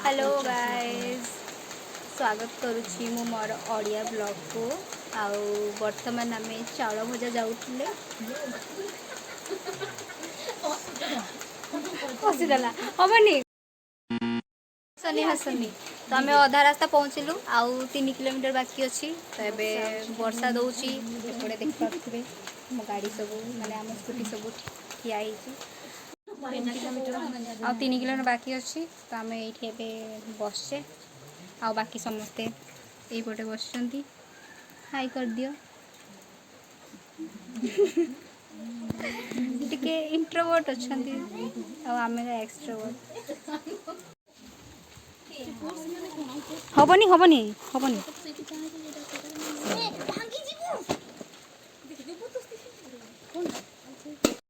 Hello guys, स्वागत करुच्ची मु मोर audio blog को। आउ वर्तमान आम चाउल भजा जाऊले हसीदेला हमनी हसनी हसनी तो आम अधा रास्ता पहुँचलु आउ 3 किलोमीटर बाकी अच्छी। तो ये वर्षा दौची एपटे देख पारे मो गाड़ी सब माने आम स्कूटी सब ठिया आ 3 किलोमीटर बाकी अच्छी। तो आम ये बसचे आ बाकी समस्ते यहीपटे बस हाई कर दियो टिके इंट्रोवर्ट अच्छा आम एक्सट्रोवर्ट हबनी हबनी हबनी।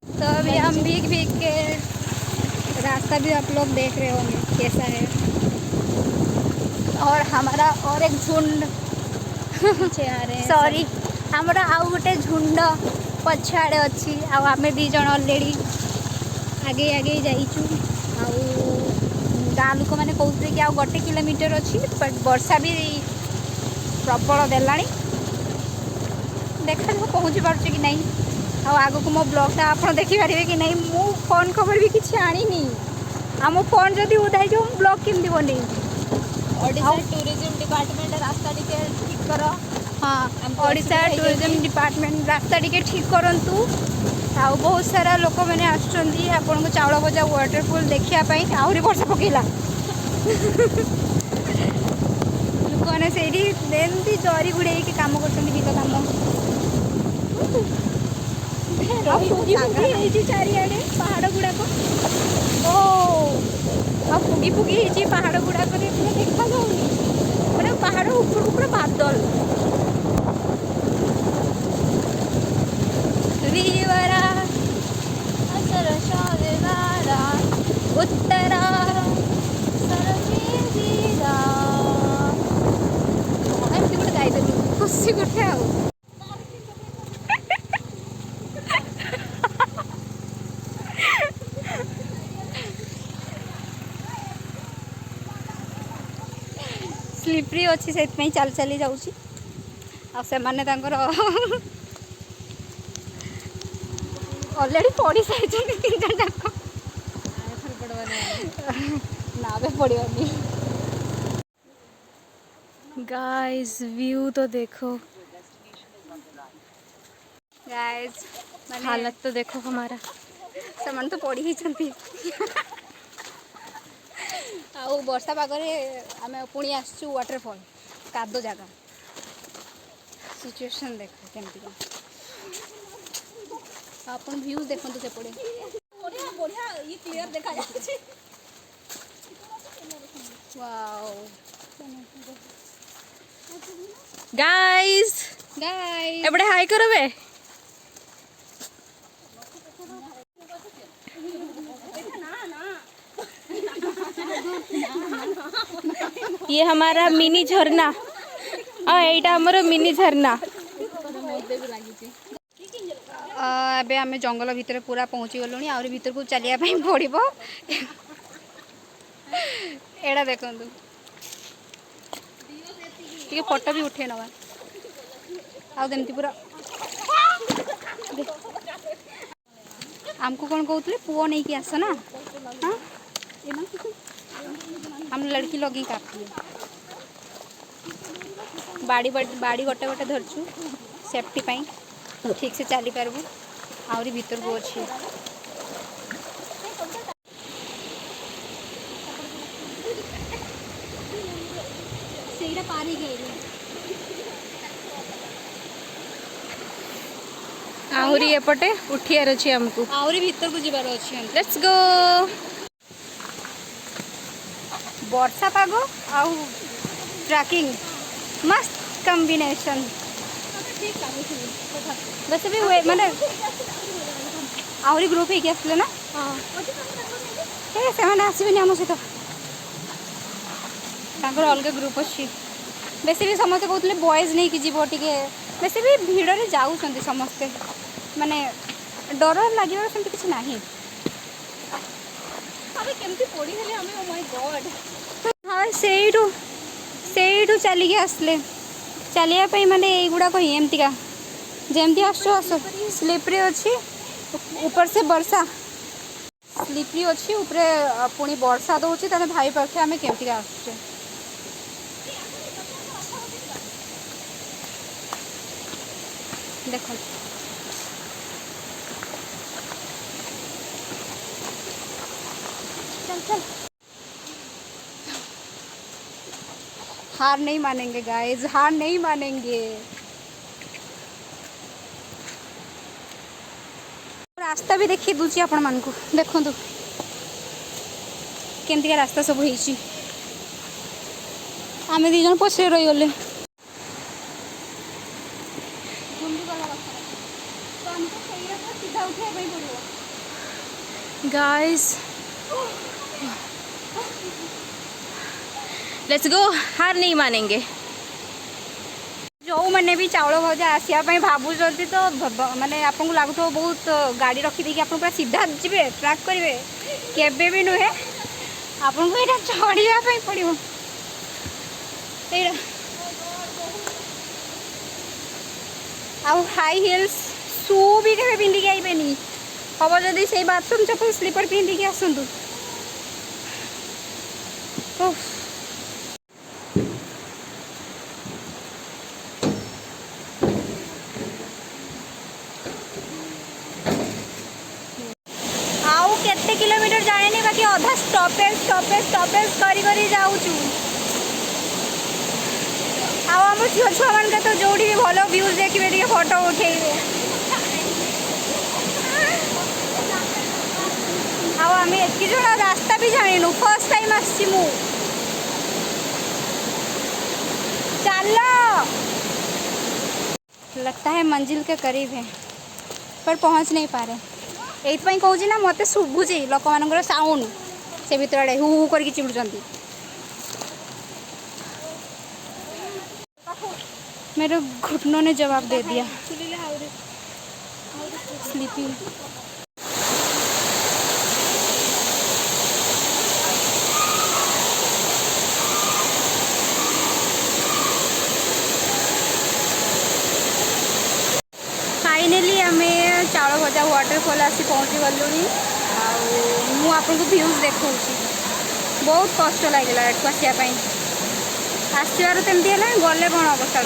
तो अभी हम भीग भीग के रास्ता भी आप लोग देख रहे होंगे कैसा है। और हमारा और एक झुंड सॉरी हमारा आउ गोटे झुंड पछाड़े अच्छी आमे दी जन ऑलरेडी आगे आगे जाइचु। गाँ लोक मैंने कहते कि आउ 1 किलोमीटर अच्छी बट वर्षा भी प्रबल देला देखा जो पहुँची पार्चे कि नहीं। आग को मो ब्लॉगटा आप देखिपारे कि नहीं। मु फोन खबर भी किसी आनी आम फोन जदि उधाई जो ब्लॉग केमती बन टूरिज्म डिपार्टमेंट रास्ता टिके ठीक कर। हाँ ओडिशा टूरिज्म डिपार्टमेंट रास्ता टिके ठीक करंतु। आउ बहुत सारा लोक मैंने आसुचंदी आपन को चाउल भजा वाटरफॉल देखापी आहरी वर्षा पकेला लोक मैंने से जरी गुड़े काम कर बिल काम चारिड़े पहाड़ गुड़ाक आ फुगी फुगी पहाड़ गुड़ाक देखा जाऊनी मैंने पहाड़ ऊपर पूरा बादल उत्तरा एमती गोटे गाइदेलु खुशी गोटे स्लीपरी अच्छी से चल चली जाऊँगी से ऑलरेडी पड़ी सारी 3 जन जाक ना पड़ोनी। गाइस व्यू तो देखो, गाइस हालत तो देखो हमारा। सामान तो पड़ी ही आउ वर्षा पागरे आम पुणी आसचु वाटरफॉल कादो जगह सिचुएशन देख केमती अपन व्यूज देखो से पड़े बढ़िया बढ़िया ये क्लियर देखा जाच्छी। वाओ गाइस गाइस एबडे हाई करबे। ये हमारा मिनी झरना एटा हमर मिनी झरना। अबे आम जंगल भितर पूरा पहुँची गलुनी आहरी भीतर को चलिया पड़ो एड़ा देखु टे फोटो भी उठे नवा आमती पूरा आमको कौन कहते पुओ नहीं कि आस ना। हाँ हम लड़की लोग ही काफी बाड़ी बाड़ी गोटे गोटे धरचु सेफ्टी पाई ठीक से चली पारबू आहरी भीतर को अच्छी। पानी गई आहरी एपटे उठियार अछि हमको आहरी भीतर को जीवार अछि। Let's go. वर्षा पाग आउ ट्रैकिंग मस्त कॉम्बिनेशन वैसे भी हुए माने आहरी ग्रुप ही आसले ना। ए से माने आसीबेनी हम सहित तांकर अलग ग्रुप अच्छी। बेसी भी समस्ते कहते बॉयज नहीं कि जीव टिके बेसी भी भिड़ रे जाऊँ समस्ते माने डर लगे सेमती किसी ना। केमती पड़ी हेले हमें ओ माय गॉड ସେଇଠୁ ଚାଲିକି ଆସିଲେ ଚାଲିବା ପାଇଁ ମାନେ ଏଇଗୁଡ଼ାକ ହିଁ ଏମିତିକା ଯେମିତି ଆସୁଛୁ ଆସ ସ୍ଲିପରି ଅଛି ଉପରେ ସେ ବର୍ଷା ସ୍ଲିପରି ଅଛି ଉପରେ ପୁଣି ବର୍ଷା ଦେଉଛି ତାହେଲେ ଭାଇ ପାଖେ ଆମେ କେମିତିକା ଆସୁଛେ ଦେଖ चल चल हार नहीं मानेंगे गाइस हार नहीं मानेंगे रास्ता भी देखिए दूची आपण मान को देखो केमती का रास्ता सब होईची आमे दी जन पछे रही गले गाइस लेट्स गो हार नहीं मानेंगे जो मैंने भी चाउल भजा आसापी भावुँच तो माने आपको लगुथ बहुत गाड़ी रखीदे आप पूरा सीधा जी ट्रैक करेंगे केबे भी नुहे आपन को यहाँ चढ़ापी पड़ो हाई हिल्स शू भी केवे पिंधिकी आइबेनी हम जदि से बाथरूम चप्पल स्लीपर पिंधिकी आसतु केते किलोमीटर जाने बाकी अधा स्टॉपेज स्टॉपेज स्टॉपेज करी जाऊचु आम झील छुआ मान तो जोड़ी भी भल व्यूज देखिए टे फोटो उठेबे आम एत जन रास्ता भी जानु फर्स्ट टाइम आसी मु चलो लगता है मंजिल के करीब है पर पहुंच नहीं पा रहे एपाई कहूँ ना मत शुभुची लोक मान साउंड से भितर आड़े हु हु करके चिड़ुंट मेरे घुटनों ने जवाब दे दिया स्लीपिंग फाइनली आम चाउल भजा वाटरफॉल आसी पहुँची गलुनी आपको व्यूज देखा बहुत कष्ट लगे एटू आसापी आसबार तमती है गले कौन अवस्था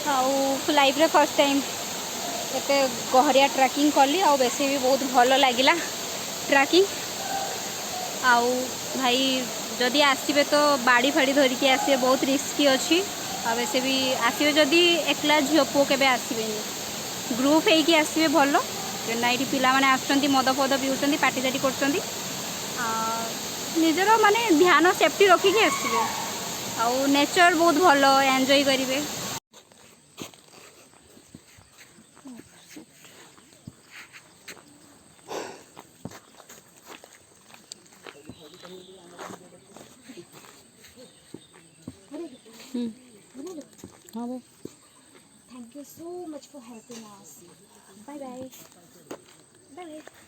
हम लाइफ रे फर्स्ट टाइम एते गहरिया ट्रैकिंग कली आ बेसी भी बहुत भल लगिला ट्रैकिंग आउ भाई जदि आसबे तो बाड़ी फाड़ी धरिकी आसबे बहुत रिस्की अच्छी आ वैसे भी आसबे जदि एकला झील पुओ के आसबे ग्रुप होगी आसबे भल ना ये पिला माने आसुचंती मद फद पिउचंती पार्टी साटी करचंती निजर माने ध्यान सेफ्टी रखिकी आसबे आउ नेचर बहुत भल एंजॉय करेंगे हाँ वो Thank you so much for helping us. Bye bye. Bye bye.